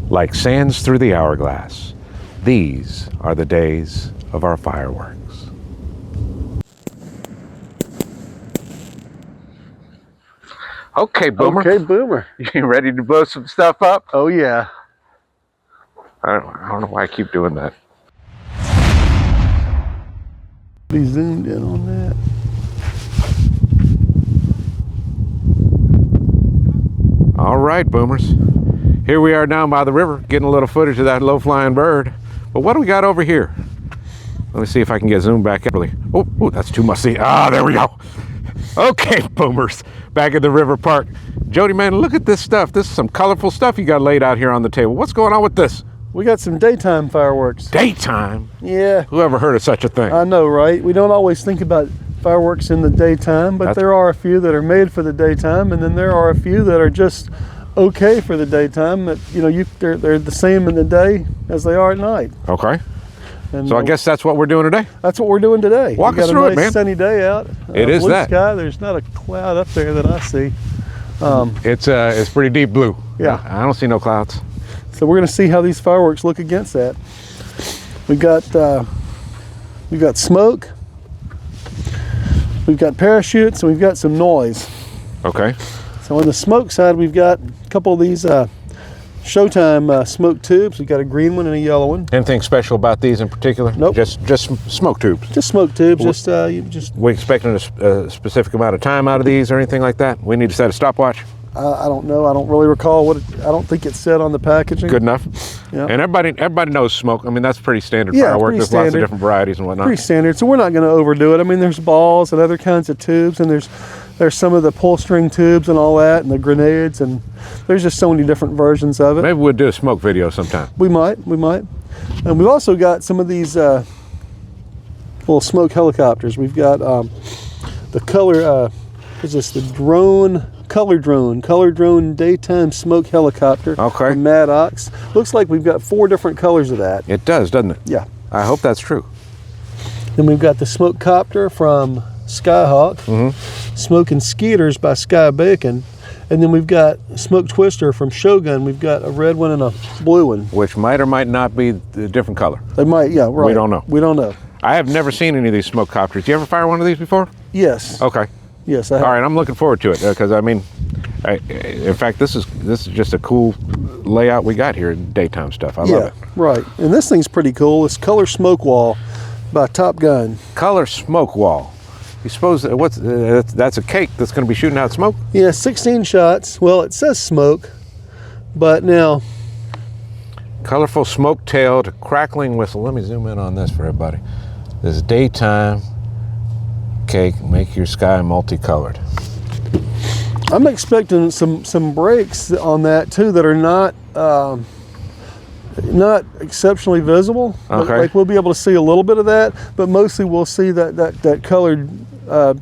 Like sands through the hourglass, these are the days of our fireworks. Okay, Boomer. Okay, Boomer. You ready to blow some stuff up? Oh, yeah. I don't know why I keep doing that. Be zoomed in on that. All right, Boomers. Here we are down by the river, getting a little footage of that low-flying bird. But what do we got over here? Let me see if I can get zoomed back in. Oh, that's too musty. Ah, there we go. Okay, Boomers, back at the river park. Jody, man, look at this stuff. This is some colorful stuff you got laid out here on the table. What's going on with this? We got some daytime fireworks. Daytime? Yeah. Who ever heard of such a thing? I know, right? We don't always think about fireworks in the daytime, but there are a few that are made for the daytime, and then there are a few that are just okay for the daytime. That, you know, they're the same in the day as they are at night. Okay. And so I guess that's what we're doing today? That's what we're doing today. Walk us through it, man. We got a nice sunny day out. It is blue that. Sky. There's not a cloud up there that I see. It's pretty deep blue. Yeah. I don't see no clouds. So we're going to see how these fireworks look against that. We've got smoke, we've got parachutes, and we've got some noise. Okay. So on the smoke side, we've got a couple of these Showtime smoke tubes. We've got a green one and a yellow one. Anything special about these in particular? Nope. Just smoke tubes. Just smoke tubes. We expecting a specific amount of time out of these or anything like that? We need to set a stopwatch. I don't know. I don't really recall what. I don't think it said on the packaging. Good enough. Yeah. And everybody knows smoke. I mean, that's pretty standard Yeah, firework. pretty There's lots of standard. different varieties and whatnot. Pretty standard. So we're not going to overdo it. I mean, there's balls and other kinds of tubes, and there's some of the pull string tubes and all that, and the grenades, and there's just so many different versions of it. Maybe we'll do a smoke video sometime. We might. And we've also got some of these little smoke helicopters. We've got the color. Is this the drone? Color drone daytime smoke helicopter. Okay. From Maddox. Looks like we've got 4 different colors of that. It does, doesn't it? Yeah. I hope that's true. Then we've got the smoke copter from Skyhawk. Smokin' Skeeters by Sky Bacon. And then we've got smoke twister from Shogun. We've got a red one and a blue one. Which might or might not be a different color. They might, yeah, right. We don't know. We don't know. I have never seen any of these smoke copters. You ever fire one of these before? Yes. Okay. Yes, I have. All right, I'm looking forward to it because I mean, in fact, this is just a cool layout we got here in daytime stuff. I love it. Right. And this thing's pretty cool. It's Color Smoke Wall by Top Gun. Color smoke wall. You suppose that's a cake that's going to be shooting out smoke? Yeah, 16 shots. Well, it says smoke, but now. Colorful smoke-tailed crackling whistle. Let me zoom in on this for everybody. This daytime cake, make your sky multicolored. I'm expecting some breaks on that too that are not exceptionally visible. Okay. Like we'll be able to see a little bit of that, but mostly we'll see that colored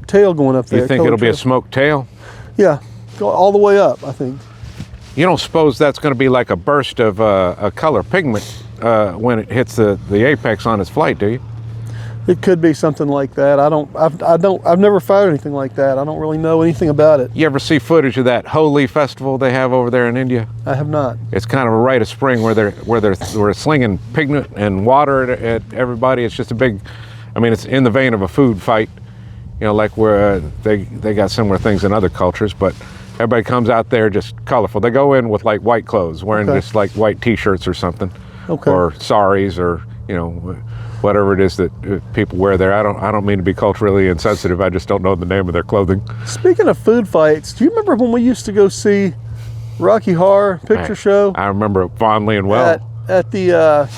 tail going up there. You think it'll be a smoke tail? Yeah, go all the way up, I think. You don't suppose that's going to be like a burst of a color pigment when it hits the apex on its flight, do you? It could be something like that. I've never fired anything like that. I don't really know anything about it. You ever see footage of that Holi festival they have over there in India? I have not. It's kind of a rite of spring where they're slinging pigment and water at everybody. It's just a big, I mean, it's in the vein of a food fight, you know, like where they got similar things in other cultures, but everybody comes out there just colorful. They go in with like white clothes, wearing just like white t-shirts or something, or saris, or you know, whatever it is that people wear there. I don't mean to be culturally insensitive. I just don't know the name of their clothing. Speaking of food fights, do you remember when we used to go see Rocky Horror Picture Show? I remember it fondly and well. At the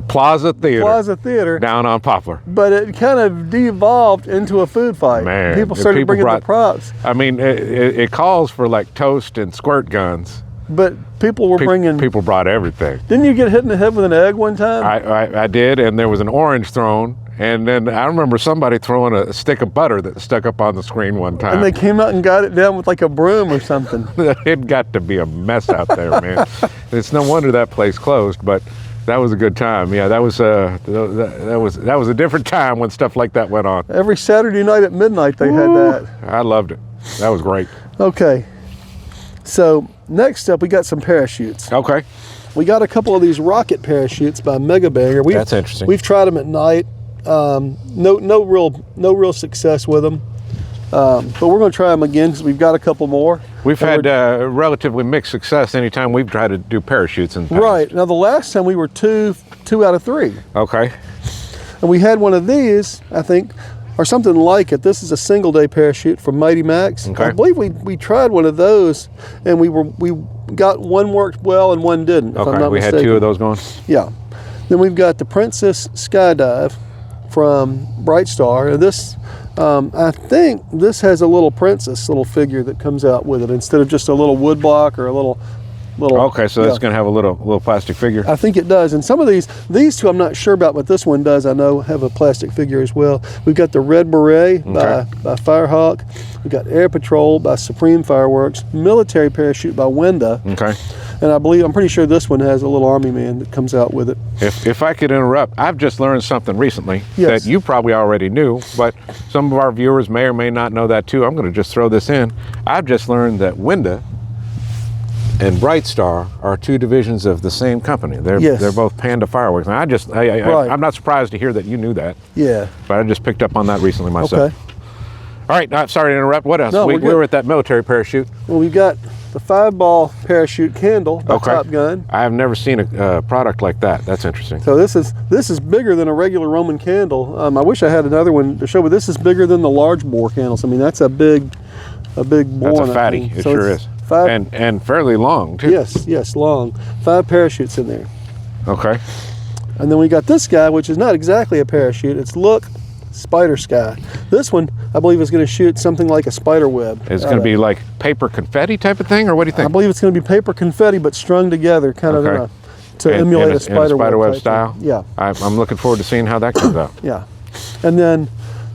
Plaza Theater. Plaza Theater. Down on Poplar. But it kind of devolved into a food fight. Man. People started bringing the props. I mean, it calls for like toast and squirt guns. But people were bringing... People brought everything. Didn't you get hit in the head with an egg one time? I did, and there was an orange thrown. And then I remember somebody throwing a stick of butter that stuck up on the screen one time. And they came out and got it down with like a broom or something. It got to be a mess out there, man. It's no wonder that place closed, but that was a good time. Yeah, that was a different time when stuff like that went on. Every Saturday night at midnight they had that. I loved it. That was great. Okay. So next up, we got some parachutes. Okay. We got a couple of these rocket parachutes by Megabanger. That's interesting. We've tried them at night. No real success with them. But we're going to try them again because we've got a couple more. We've had relatively mixed success anytime we've tried to do parachutes in the past. Right. Now, the last time we were two out of 3. Okay. And we had one of these, I think, or something like it. This is a single day parachute from Mighty Max. Okay. I believe we tried one of those, and we got one worked well and one didn't. If I'm not we mistaken. had 2 of those going. Yeah. Then we've got the Princess Skydive from Bright Star. And this, I think this has a little princess little figure that comes out with it instead of just a little wood block or a little. Okay, so that's going to have a little plastic figure. I think it does. And some of these 2 I'm not sure about, but this one does. I know have a plastic figure as well. We've got the Red Beret by Firehawk. We've got Air Patrol by Supreme Fireworks. Military Parachute by Winda. Okay. And I'm pretty sure this one has a little army man that comes out with it. If I could interrupt, I've just learned something recently Yes. that you probably already knew, but some of our viewers may or may not know that too. I'm going to just throw this in. I've just learned that Winda and Bright Star are 2 divisions of the same company. They're both Panda Fireworks. And I'm not surprised to hear that you knew that. Yeah. But I just picked up on that recently myself. Okay. All right, sorry to interrupt. What else? No, we we're good. were at that military parachute. Well, we've got the 5-ball parachute candle by Top Gun. I have never seen a product like that. That's interesting. So this is bigger than a regular Roman candle. I wish I had another one to show, but this is bigger than the large bore candles. I mean, that's a big bore. That's a fatty. It sure is. And fairly long too. Yes, long. 5 parachutes in there. Okay. And then we got this guy, which is not exactly a parachute. It's Spider Sky. This one, I believe, is going to shoot something like a spider web. It's going to be like paper confetti type of thing, or what do you think? I believe it's going to be paper confetti, but strung together, kind of to emulate a spider web style. Thing. Yeah. I'm looking forward to seeing how that comes out. Yeah. And then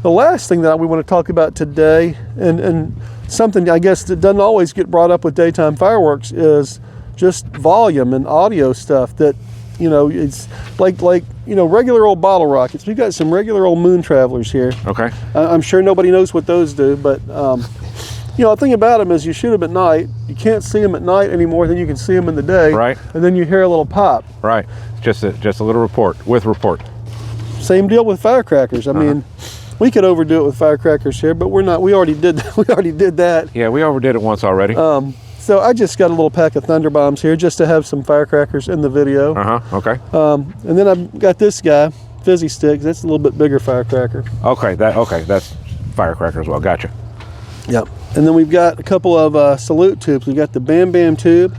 the last thing that we want to talk about today, and something I guess that doesn't always get brought up with daytime fireworks, is just volume and audio stuff that, it's like regular old bottle rockets. We've got some regular old moon travelers here. Okay. I'm sure nobody knows what those do, but the thing about them is you shoot them at night. You can't see them at night any more than you can see them in the day. Right. And then you hear a little pop. Right. Just a little report. Same deal with firecrackers. I mean, we could overdo it with firecrackers here, but we're not. We already did that. Yeah, we overdid it once already. So I just got a little pack of Thunder Bombs here just to have some firecrackers in the video. Okay. And then I've got this guy, Fizzy Stik. That's a little bit bigger firecracker. Okay, that's firecracker as well. Gotcha. Yep. And then we've got a couple of salute tubes. We've got the Bam Bam tube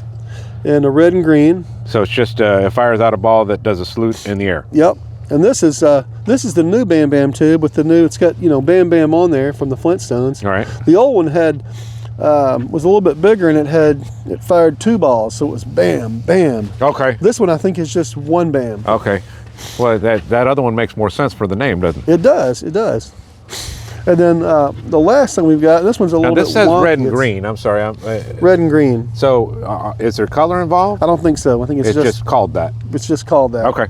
and a red and green. So it's just it fires out a ball that does a salute in the air. Yep. And this is the new Bam Bam tube with the new. It's got Bam Bam on there from the Flintstones. All right. The old one was a little bit bigger, and it fired 2 balls, so it was bam, bam. Okay. This one I think is just 1 bam. Okay. Well, that other one makes more sense for the name, doesn't it? It does. And then the last thing we've got, this one's a little bit This says wonky. red and green. I'm sorry. Red and green. So is there color involved? I don't think so. I think it's just called that. It's just called that. Okay.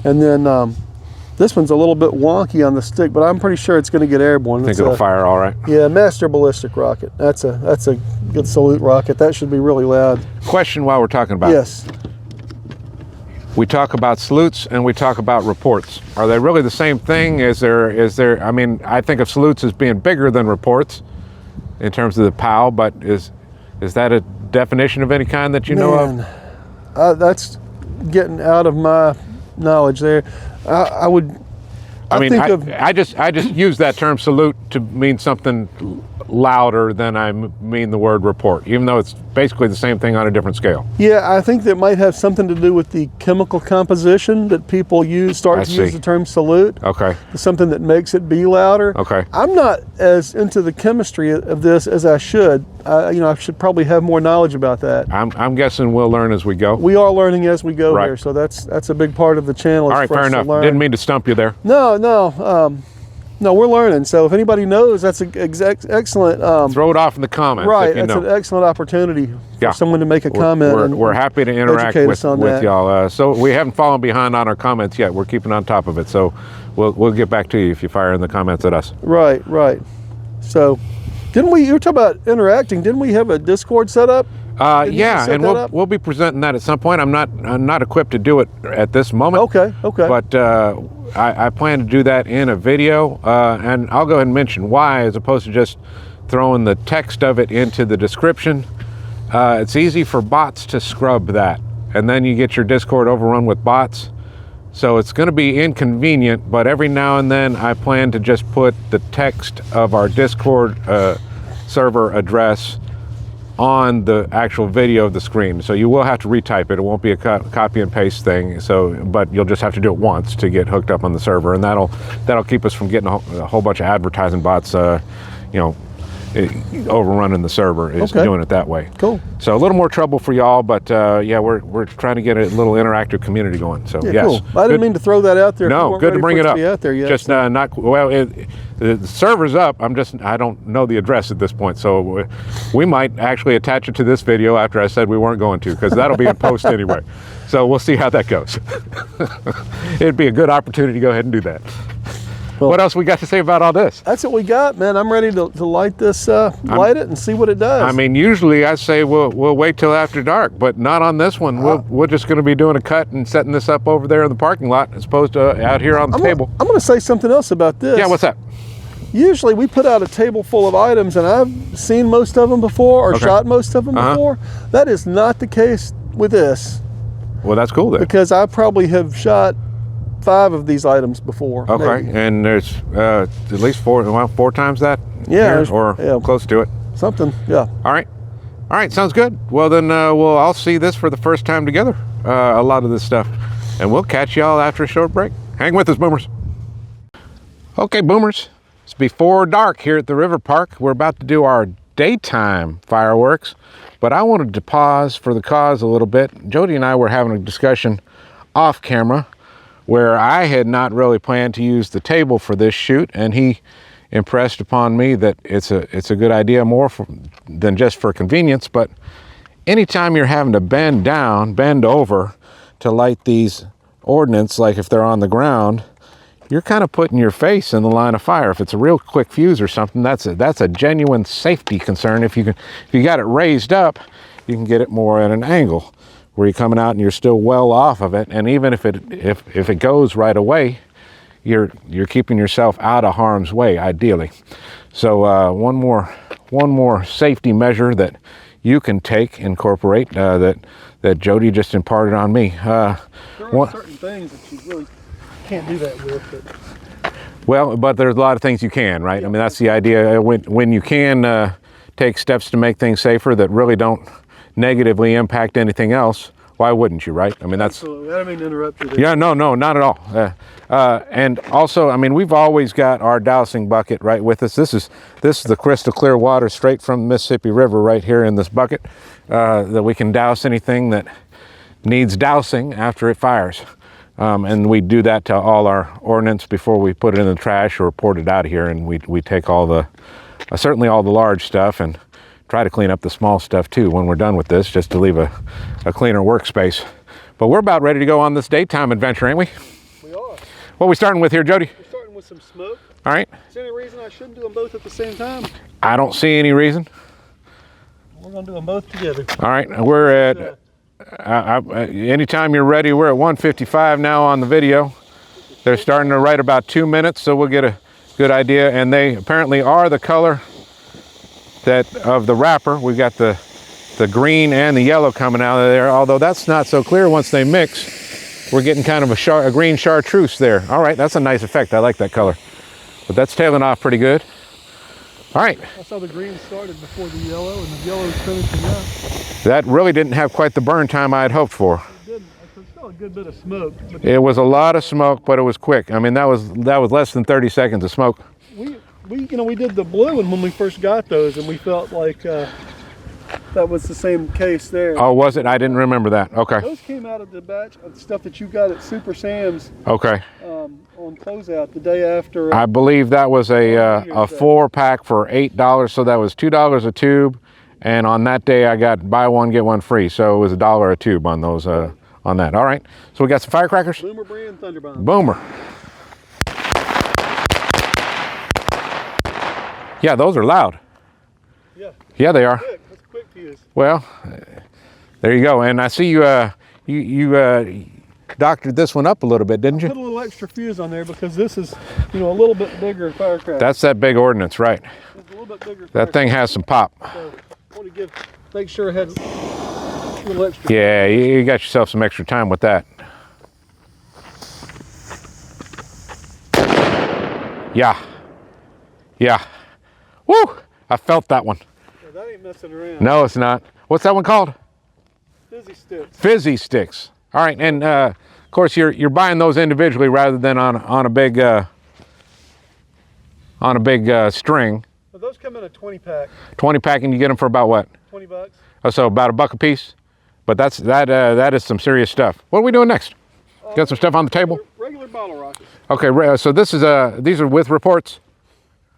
And then this one's a little bit wonky on the stick, but I'm pretty sure it's going to get airborne. I think it'll fire all right. Yeah, Master Ballistic rocket. That's a good salute rocket. That should be really loud. Question while we're talking about Yes. We talk about salutes and we talk about reports. Are they really the same thing? Is there, I mean, I think of salutes as being bigger than reports in terms of the POW, but is that a definition of any kind that you know of? That's getting out of my knowledge there. I just use that term salute to mean something louder than I mean the word report, even though it's basically the same thing on a different scale. Yeah, I think that might have something to do with the chemical composition that people use to use the term salute. Okay. Something that makes it be louder. Okay. I'm not as into the chemistry of this as I should. I should probably have more knowledge about that. I'm guessing we'll learn as we go. We are learning as we go right. here, so that's a big part of the channel. All right, fair enough. Didn't mean to stump you there. No, we're learning. So if anybody knows, that's an excellent. Throw it off in the comments. Right, that's an excellent opportunity for someone to make a comment. We're happy to interact with y'all. So we haven't fallen behind on our comments yet. We're keeping on top of it. So we'll get back to you if you fire in the comments at us. Right. So Didn't we? You were talking about interacting. Didn't we have a Discord set up? Yeah, and we'll be presenting that at some point. I'm not equipped to do it at this moment. Okay. But I plan to do that in a video, and I'll go ahead and mention why, as opposed to just throwing the text of it into the description. It's easy for bots to scrub that, and then you get your Discord overrun with bots. So it's going to be inconvenient, but every now and then I plan to just put the text of our Discord server address on the actual video of the screen. So you will have to retype it. It won't be a copy and paste thing. But you'll just have to do it once to get hooked up on the server, and that'll keep us from getting a whole bunch of advertising bots, overrunning the server, is doing it that way. Cool. So a little more trouble for y'all, but yeah, we're trying to get a little interactive community going. So yes, cool. I didn't mean to throw that out there. No, good to bring it up. Out there yet, just not well. The server's up. I don't know the address at this point, so we might actually attach it to this video after I said we weren't going to, because that'll be in post anyway. So we'll see how that goes. It'd be a good opportunity to go ahead and do that. Well, what else we got to say about all this? That's what we got, man. I'm ready to light this, light it and see what it does. I mean, usually I say we'll wait till after dark, but not on this one. We're just going to be doing a cut and setting this up over there in the parking lot as opposed to out here on the table. I'm going to say something else about this. Yeah, what's that? Usually we put out a table full of items, and I've seen most of them before or shot most of them before. That is not the case with this. Well, that's cool then. Because I probably have shot 5 of these items before. Okay, maybe. And there's at least 4 times that? Yeah. Or close to it. Something, yeah. All right, sounds good. Well then, I'll see this for the first time together, a lot of this stuff. And we'll catch y'all after a short break. Hang with us, Boomers. Okay, Boomers, it's before dark here at the river park. We're about to do our daytime fireworks, but I wanted to pause for the cause a little bit. Jody and I were having a discussion off camera where I had not really planned to use the table for this shoot, and he impressed upon me that it's a good idea more than just for convenience. But anytime you're having to bend over to light these ordnance, like if they're on the ground, you're kind of putting your face in the line of fire. If it's a real quick fuse or something, that's a genuine safety concern. If you got it raised up, you can get it more at an angle where you're coming out and you're still well off of it. And even if it goes right away, you're keeping yourself out of harm's way, ideally. So one more safety measure that you can incorporate that Jody just imparted on me. There are certain things that you really can't do that with. But there's a lot of things you can, right? Yeah. I mean, that's the idea. When you can take steps to make things safer that really don't negatively impact anything else, why wouldn't you, right? I mean, that's... Absolutely. I don't mean to interrupt you there. Yeah, no, not at all. And also, I mean, we've always got our dousing bucket right with us. This is the crystal clear water straight from the Mississippi River right here in this bucket that we can douse anything that needs dousing after it fires. And we do that to all our ordnance before we put it in the trash or port it out of here. And we take all the, certainly all the large stuff, and try to clean up the small stuff too when we're done with this, just to leave a cleaner workspace. But we're about ready to go on this daytime adventure, ain't we? We are. What are we starting with here, Jody? We're starting with some smoke. All right. Is there any reason I shouldn't do them both at the same time? I don't see any reason. We're going to do them both together. All right. We're at, anytime you're ready, we're at 1:55 now on the video. They're starting to right about 2 minutes, so we'll get a good idea. And they apparently are the color of the wrapper. We've got the green and the yellow coming out of there, although that's not so clear once they mix. We're getting kind of a green chartreuse there. All right, that's a nice effect. I like that color. But that's tailing off pretty good. All right. I saw the green started before the yellow, and the yellow is finishing up. That really didn't have quite the burn time I had hoped for. It didn't. It's still a good bit of smoke. It was a lot of smoke, but it was quick. I mean, that was less than 30 seconds of smoke. We did the blue one when we first got those, and we felt like that was the same case there. Oh, was it? I didn't remember that. Okay. Those came out of the batch of stuff that you got at Super Sam's. Okay. On closeout the day after. I believe that was a 4-pack for $8, so that was $2 a tube. And on that day, I got buy one get one free, so it was $1 a tube on those on that. All right. So we got some firecrackers. Boomer brand Thunder Bomb. Boomer. Yeah, those are loud. Yeah. Yeah, they are. Quick. That's quick fuse. Well, there you go. And I see you you doctored this one up a little bit, didn't you? Put a little extra fuse on there because this is, you know, a little bit bigger firecracker. That's that big ordnance, right? It's a little bit bigger. That thing has some pop. So I want to make sure it had a little extra. Yeah, you got yourself some extra time with that. Yeah. Yeah. Woo! I felt that one. Yeah, that ain't messing around. No, it's not. What's that one called? Fizzy Sticks. Fizzy Sticks. All right, and of course you're buying those individually rather than on a big string. Well, those come in a 20 pack. 20 pack, and you get them for about what? $20. Oh, so about $1 a piece. But that is some serious stuff. What are we doing next? Got some stuff on the table? Regular bottle rockets. Okay, so this is these are with reports.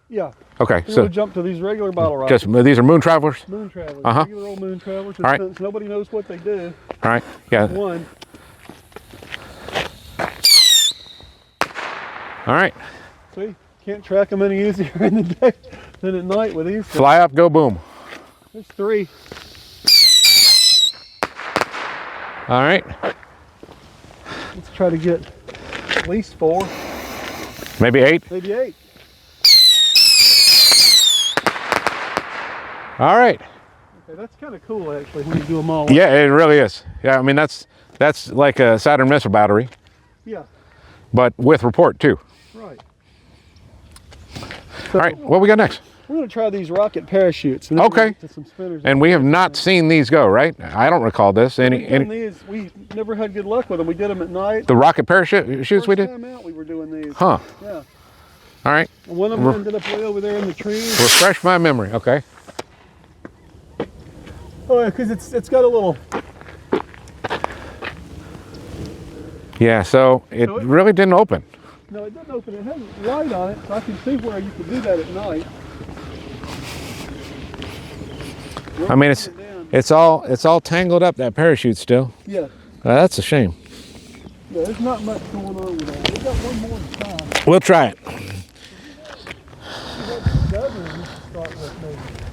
Yeah. Okay, We're so gonna jump to these regular bottle rockets. just these are moon travelers. Moon travelers. Uh-huh. Regular old moon travelers. All right. Since nobody knows what they do. All right, yeah. One. All right, See, can't track them any easier in the day than at night with these. fly up, go boom. There's 3. All right, Let's try to get at least 4, maybe 8. maybe 8. All right. Okay, that's kind of cool actually when you do them all. Yeah, it really is. Yeah, I mean that's like a Saturn missile battery, Yeah. but with report too. Right. All right, what we got next? We're going to try these rocket parachutes. And then Okay. we'll get to some spinners. And we have not seen these go, right? I don't recall this. We've done these. We never had good luck with them. We did them at night. The rocket parachute shoots we First did? time out we were doing these. Huh. Yeah. All right. And one of them ended up way over there in the trees. Refresh my memory. Okay. Oh yeah, because it's got a little. Yeah, so it really didn't open. No, it didn't open. It has a light on it, so I can see where you could do that at night. I mean, it's all tangled up, that parachute still. Yeah. That's a shame. Yeah, there's not much going on with that. We got one more to try. We'll try it.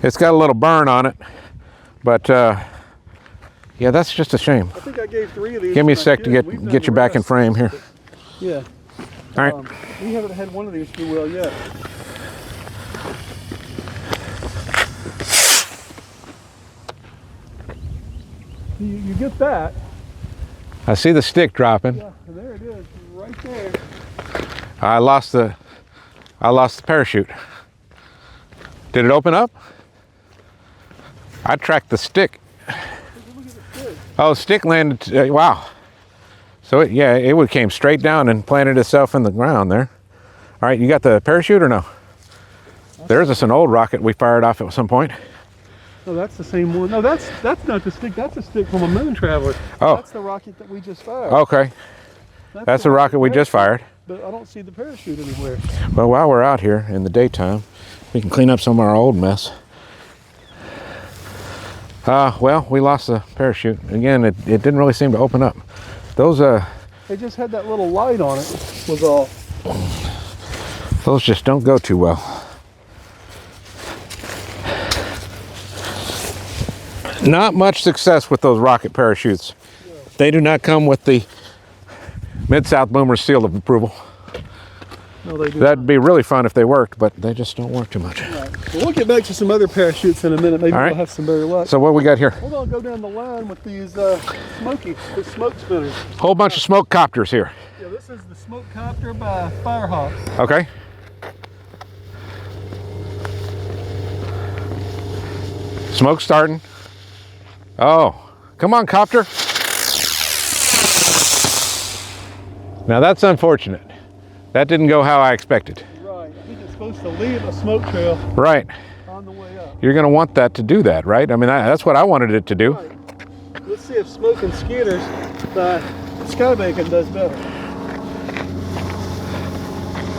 It's got a little burn on it, but yeah, that's just a shame. I think I gave 3 of these. Give me a sec to get you back in frame here. Yeah. All right. We haven't had one of these do well yet. You get that. I see the stick dropping. Yeah, and there it is, right there. I lost the parachute. Did it open up? I tracked the stick. Look at the stick. Oh, stick landed. Wow. So it came straight down and planted itself in the ground there. All right, you got the parachute or no? There's just an old rocket we fired off at some point. Oh, that's the same one. No, that's not the stick. That's a stick from a moon traveler. Oh. That's the rocket that we just fired. Okay. That's the rocket we just fired. But I don't see the parachute anywhere. Well, while we're out here in the daytime, we can clean up some of our old mess. Well, we lost the parachute. Again, it didn't really seem to open up. Those They just had that little light on it, was all. those just don't go too well. Not much success with those rocket parachutes. Yeah. They do not come with the Mid-South Boomer seal of approval. No, they do That'd not. be really fun if they worked, but they just don't work too much. Right. Well, we'll get back to some other parachutes in a minute. Maybe All right. we'll have some better luck. So what we got here? We're going to go down the line with these the smoke spinners. Whole bunch of smoke copters here. Yeah, this is the Smoke Copter by Firehawk. Okay. Smoke starting. Oh, come on, Copter. Now that's unfortunate. That didn't go how I expected. Right. I think it's supposed to leave a smoke trail Right. on the way up. You're going to want that to do that, right? I mean, that's what I wanted it to do. Right. Let's see if Smokin Skeeters by Skydive does better.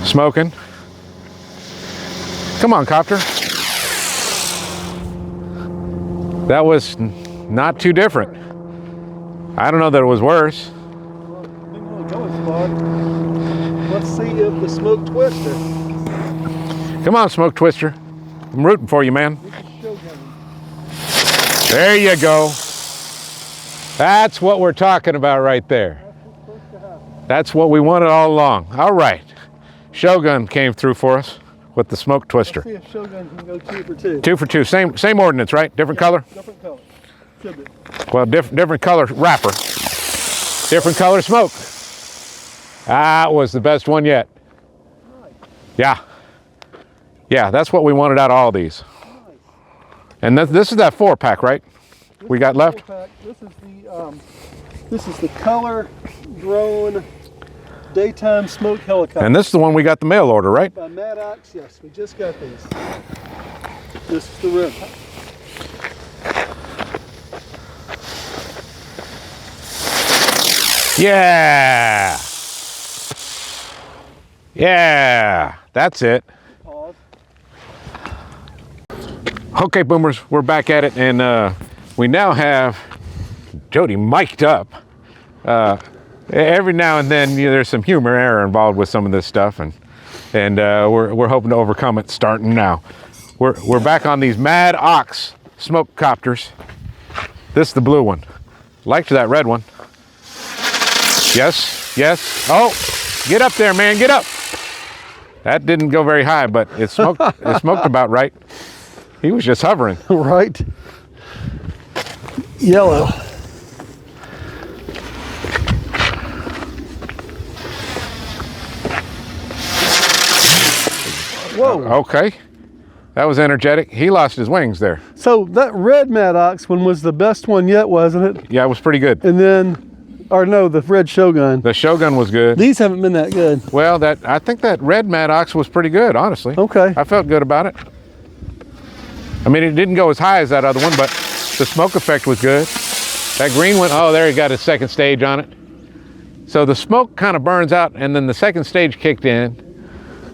Smoking. Come on, Copter. That was not too different. I don't know that it was worse. Well, didn't really go as far. Let's see if the Smoke Twister. Come on, Smoke Twister. I'm rooting for you, man. This is Shogun. There you go. That's what we're talking about right there. That's what we wanted all along. All right. Shogun came through for us with the smoke twister. Let's see if Shogun can go 2 for 2. 2 for 2. Same ordnance, right? Different color? Different color. Should be. Well, different color wrapper. Different color smoke. That was the best one yet. Yeah. Yeah, that's what we wanted out of all these. And this is that 4-pack, right? We got left? This is the color drone daytime smoke helicopter. And this is the one we got the mail order, right? By Maddox, yes, we just got these. This is the red. Yeah. Yeah, that's it. Pause. Okay, boomers, we're back at it, and we now have Jody mic'd up. Every now and then, there's some humor error involved with some of this stuff, and we're hoping to overcome it starting now. We're back on these Mad Ox smoke copters. This is the blue one. Liked that red one. Yes, yes. Oh, get up there, man, get up. That didn't go very high, but it smoked about right. He was just hovering. Right. Yellow. Whoa. Okay. That was energetic. He lost his wings there. So that red Maddox one was the best one yet, wasn't it? Yeah, it was pretty good. And then, or no, the red Shogun. The Shogun was good. These haven't been that good. Well, I think that red Maddox was pretty good, honestly. Okay. I felt good about it. I mean, it didn't go as high as that other one, but the smoke effect was good. That green one, oh, there he got his second stage on it. So the smoke kind of burns out, and then the second stage kicked in.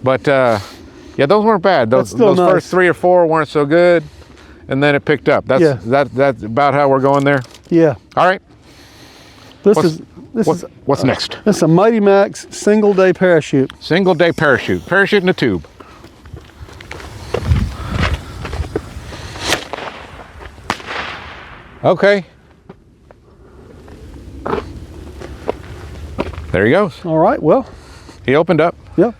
But yeah, those weren't bad. Those nice. First 3 or 4 weren't so good, and then it picked up. That's about how we're going there. Yeah. All right. What's next? This is a Mighty Max single day parachute. Single day parachute. Parachute in a tube. Okay. There he goes. All right, well. He opened up. Yep.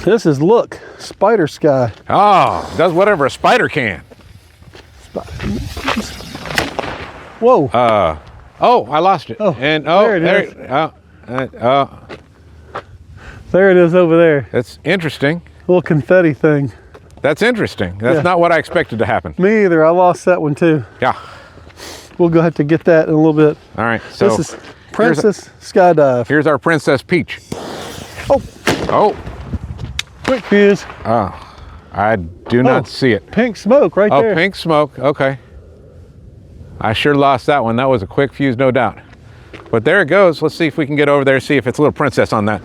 Look, Spider Sky. Oh, does whatever a spider can. Whoa. Oh, I lost it. Oh, and there it is. There it is over there. That's interesting. Little confetti thing. That's interesting. That's not what I expected to happen. Me either. I lost that one too. Yeah. We'll go have to get that in a little bit. All right. So this is Princess Skydive. Here's our Princess Peach. Oh. Oh. Quick fuse. Oh. I do not see it. Pink smoke right there. Oh, pink smoke. Okay. I sure lost that one. That was a quick fuse, no doubt. But there it goes. Let's see if we can get over there, see if it's a little princess on that.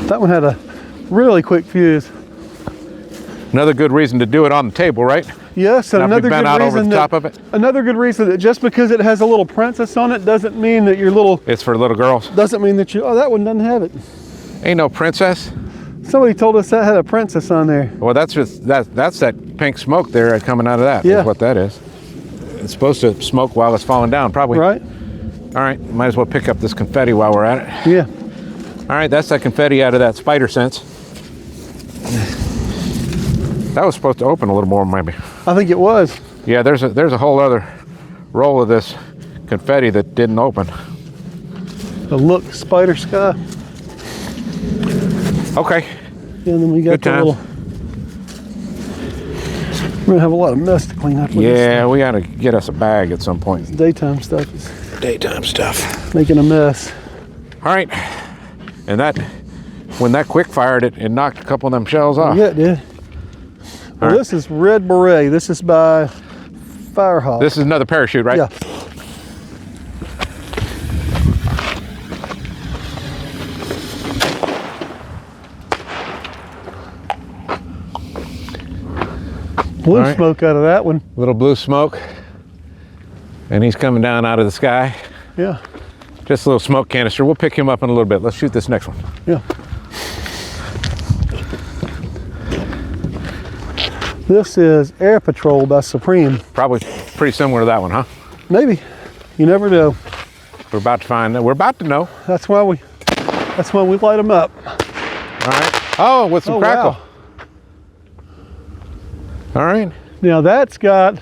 That one had a really quick fuse. Another good reason to do it on the table, right? Yes, and another good out over reason the top of it. Another good reason that just because it has a little princess on it doesn't mean that your little. It's for little girls. Doesn't mean that you. Oh, that one doesn't have it. Ain't no princess. Somebody told us that had a princess on there. Well, that's that pink smoke there coming out of that. Yeah. Is what that is. It's supposed to smoke while it's falling down, probably. Right. All right. Might as well pick up this confetti while we're at it. Yeah. All right. That's that confetti out of that spider sense. That was supposed to open a little more, maybe. I think it was. Yeah. There's a whole other roll of this confetti that didn't open. The look Spider Sky. Okay. Yeah, and then we got Good the times. little. We're gonna have a lot of mess to clean up with this Yeah, stuff. we gotta get us a bag at some point. Daytime stuff is Daytime stuff. making a mess. All right. And when that quick fired, it knocked a couple of them shells off. Yeah, it did. Well, right. this is Red Beret. This is by Firehawk. This is another parachute, right? Yeah. Blue All right. smoke out of that one. Little blue smoke. And he's coming down out of the sky. Yeah. Just a little smoke canister. We'll pick him up in a little bit. Let's shoot this next one. Yeah. This is Air Patrol by Supreme. Probably pretty similar to that one, huh? Maybe. You never know. We're about to find that. We're about to know. That's why we light them up. All right. Oh, with some crackle. Wow. All right. Now that's got,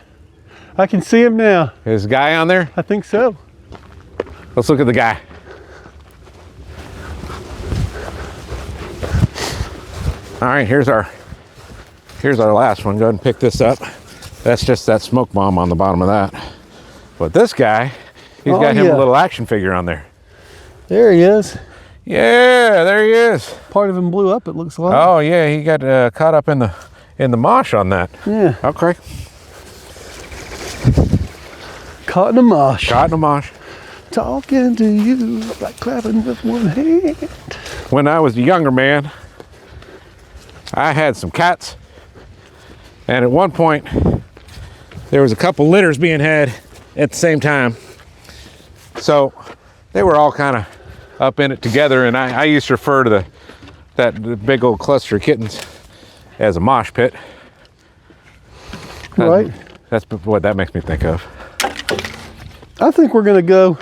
I can see him now. Is a guy on there? I think so. Let's look at the guy. All right, here's our last one. Go ahead and pick this up. That's just that smoke bomb on the bottom of that. But this guy, he's got him a little action figure on there. There he is. Yeah, there he is. Part of him blew up, it looks like. Oh yeah, he got caught up in the mosh on that. Yeah. Okay. Caught in a mosh. Caught in a mosh. Talking to you like clapping with one hand. When I was a younger man, I had some cats, and at one point there was a couple litters being had at the same time, so they were all kind of up in it together, and I used to refer to the big old cluster of kittens as a mosh pit. Right. That's what that makes me think of. I think we're gonna go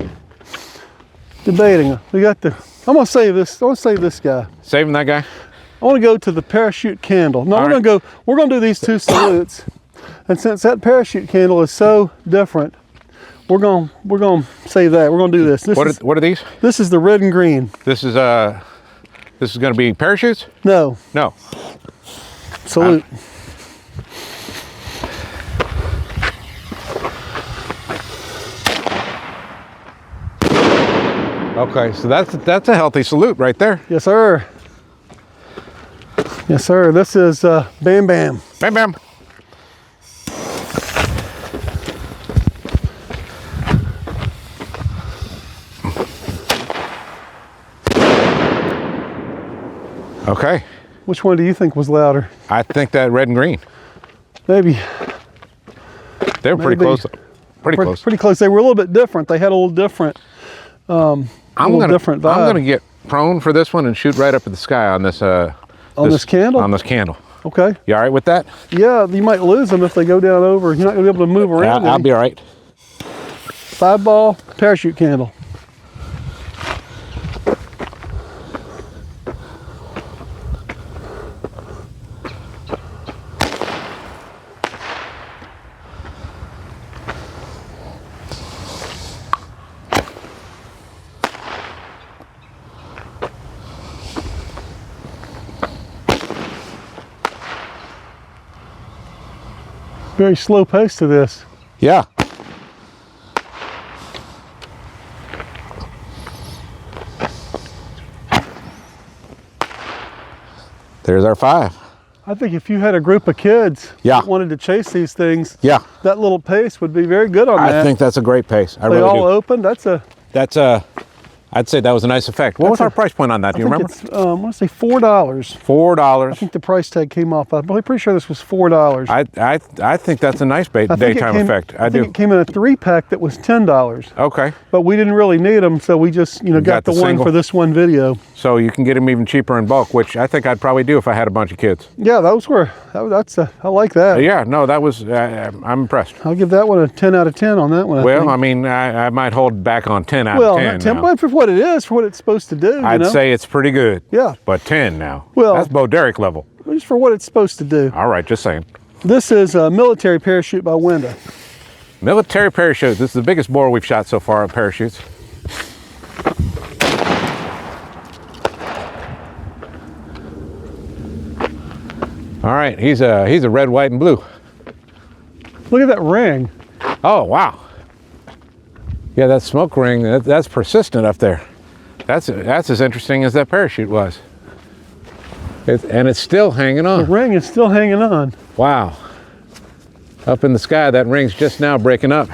debating. I'm gonna save this guy. Saving that guy. I want to go to the parachute candle. No, we're gonna do these two salutes. And since that parachute candle is so different, we're gonna save that. We're gonna do this. What are these? This is the red and green. This is gonna be parachutes? No. No. Salute. Okay, so that's a healthy salute right there. Yes, sir. Yes, sir. This is Bam Bam. Bam Bam. Okay. Which one do you think was louder? I think that red and green. Maybe. They were pretty close. Pretty close. Pretty close. They were a little bit different. They had a little different. Different vibe. I'm gonna get prone for this one and shoot right up at the sky on this. This candle? On this candle. Okay. You all right with that? Yeah, you might lose them if they go down over. You're not gonna be able to move around. I'll be all right. 5-ball parachute candle. Very slow pace to this. Yeah. There's our 5. I think if you had a group of kids that wanted to chase these things, that little pace would be very good on that. I think that's a great pace. I really do. They all open. That's I'd say that was a nice effect. What was our price point on that? Do you remember? I want to say $4. $4. I think the price tag came off. I'm pretty sure this was $4. I think that's a nice daytime effect. I think it came in a 3-pack that was $10. Okay. But we didn't really need them, so we just got the one single for this one video. So you can get them even cheaper in bulk, which I think I'd probably do if I had a bunch of kids. Yeah, I like that. Yeah, no, that was I'm impressed. I'll give that one a 10 out of 10 on that one. Well, I mean, I might hold back on 10 out of 10. Not 10, but for what it is, for what it's supposed to do. I'd say it's pretty good. Yeah. But 10 now. Well, that's Bo Derek level. Just for what it's supposed to do. All right, just saying. This is a military parachute by Winda. Military parachute. This is the biggest bore we've shot so far on parachutes. All right, he's a red, white, and blue. Look at that ring. Oh, wow. Yeah, that smoke ring, that's persistent up there. That's as interesting as that parachute was. And it's still hanging on. The ring is still hanging on. Wow. Up in the sky, that ring's just now breaking up.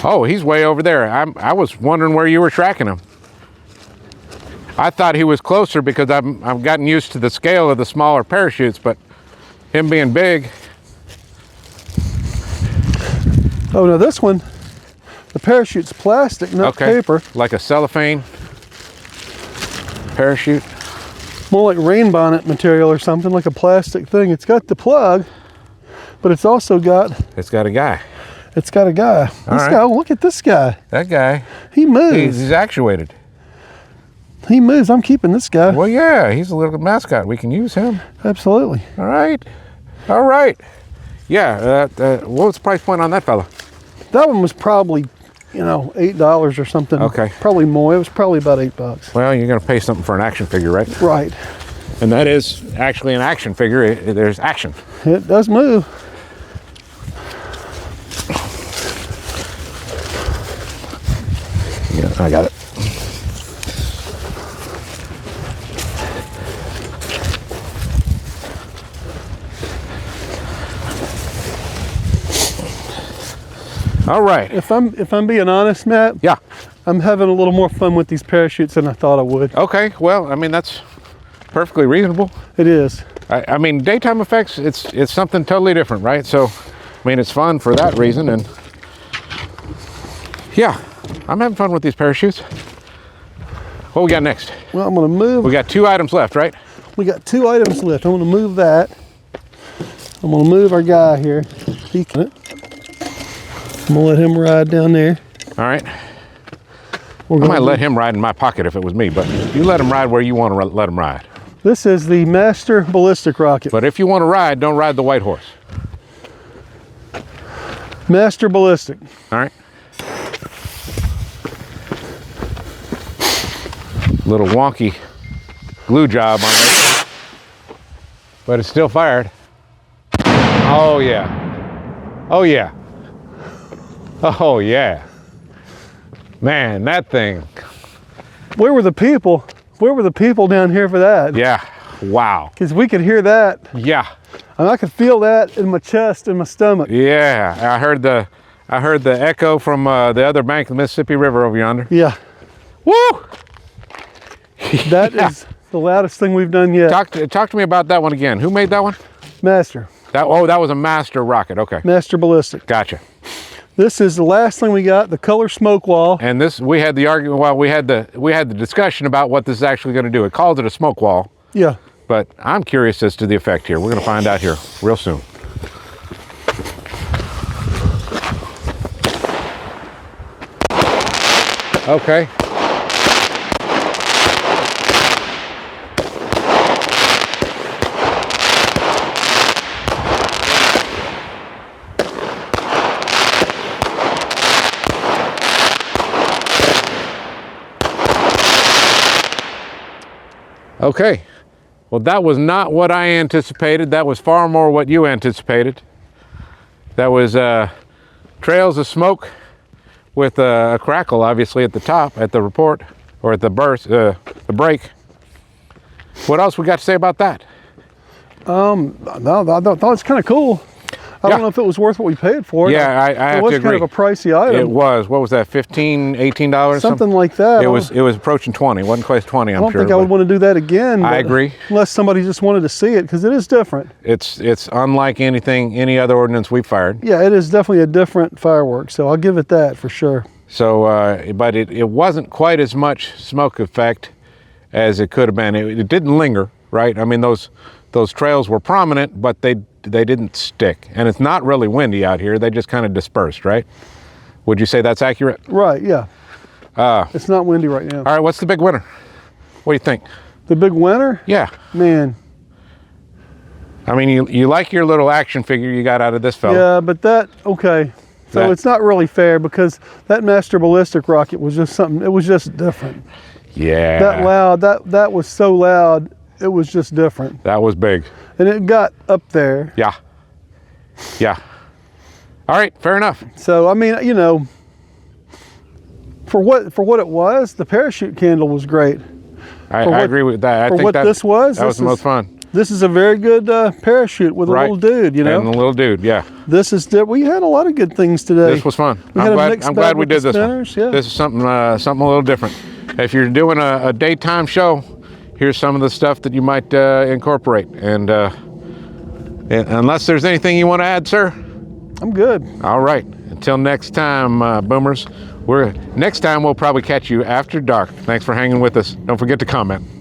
Oh, he's way over there. I was wondering where you were tracking him. I thought he was closer because I've gotten used to the scale of the smaller parachutes, but him being big. Oh, no, this one, the parachute's plastic, not paper. Like a cellophane parachute. More like rain bonnet material or something, like a plastic thing. It's got the plug, but it's also got... It's got a guy. It's got a guy. This guy, oh, look at this guy. That guy. He moves. He's actuated. He moves. I'm keeping this guy. Well, yeah, he's a little mascot. We can use him. Absolutely. All right. All right. Yeah, what was the price point on that fella? That one was probably, you know, $8 or something. Okay. Probably more. It was probably about $8. Well, you're going to pay something for an action figure, right? Right. And that is actually an action figure. There's action. It does move. Yeah, I got it. All right. If I'm being honest, Matt. Yeah. I'm having a little more fun with these parachutes than I thought I would. Okay. Well, I mean, that's perfectly reasonable. It is. I mean, daytime effects, it's something totally different, right? So, I mean, it's fun for that reason. And yeah, I'm having fun with these parachutes. What we got next? Well, I'm going to move. We got 2 items left, right? We got 2 items left. I'm going to move that. I'm going to move our guy here. He can. I'm going to let him ride down there. All right. I might let him ride in my pocket if it was me, but you let him ride where you want to let him ride. This is the Master Ballistic rocket. But if you want to ride, don't ride the white horse. Master Ballistic. All right. Little wonky glue job on it, but it's still fired. Oh yeah. Oh yeah. Oh yeah. Man, that thing. Where were the people? Where were the people down here for that? Yeah. Wow. Because we could hear that. Yeah. And I could feel that in my chest and my stomach. Yeah. I heard the echo from the other bank of the Mississippi River over yonder. Yeah. Woo! That is the loudest thing we've done yet. Talk to me about that one again. Who made that one? Master. That was a Master rocket. Okay. Master Ballistic. Gotcha. This is the last thing we got, the color smoke wall. And this, we had the argument, well, we had the discussion about what this is actually going to do. It calls it a smoke wall. Yeah. But I'm curious as to the effect here. We're going to find out here real soon. Okay. Okay, well that was not what I anticipated. That was far more what you anticipated. That was trails of smoke with a crackle obviously at the top, at the report, or at the burst, the break. What else we got to say about that? No, I thought it's kind of cool. I don't know if it was worth what we paid for it. Yeah, I have to agree. It was kind of a pricey item. It was. What was that? $15, $18? Something like that. It was approaching 20. It wasn't quite 20. I'm sure. I don't think I would want to do that again. I agree. Unless somebody just wanted to see it, because it is different. It's unlike any other ordnance we've fired. Yeah, it is definitely a different firework. So I'll give it that for sure. So, but it wasn't quite as much smoke effect as it could have been. It didn't linger, right? I mean, those trails were prominent, but they didn't stick. And it's not really windy out here. They just kind of dispersed, right? Would you say that's accurate? Right, yeah. It's not windy right now. All right, what's the big winner? What do you think? The big winner? Yeah. Man. I mean, you like your little action figure you got out of this fella. Yeah, but okay. So it's not really fair, because that Master Ballistic rocket was just something, it was just different. Yeah. That loud, that was so loud, it was just different. That was big. And it got up there. Yeah. Yeah. All right, fair enough. So, I mean, you know, for what it was, the parachute candle was great. I agree with that. I think this was the most fun. This is a very good parachute with a little dude, you know? And the little dude, yeah. We had a lot of good things today. This was fun. I'm glad we did this one. Yeah. This is something a little different. If you're doing a daytime show, here's some of the stuff that you might incorporate. And unless there's anything you want to add, sir? I'm good. All right. Until next time, boomers. Next time we'll probably catch you after dark. Thanks for hanging with us. Don't forget to comment.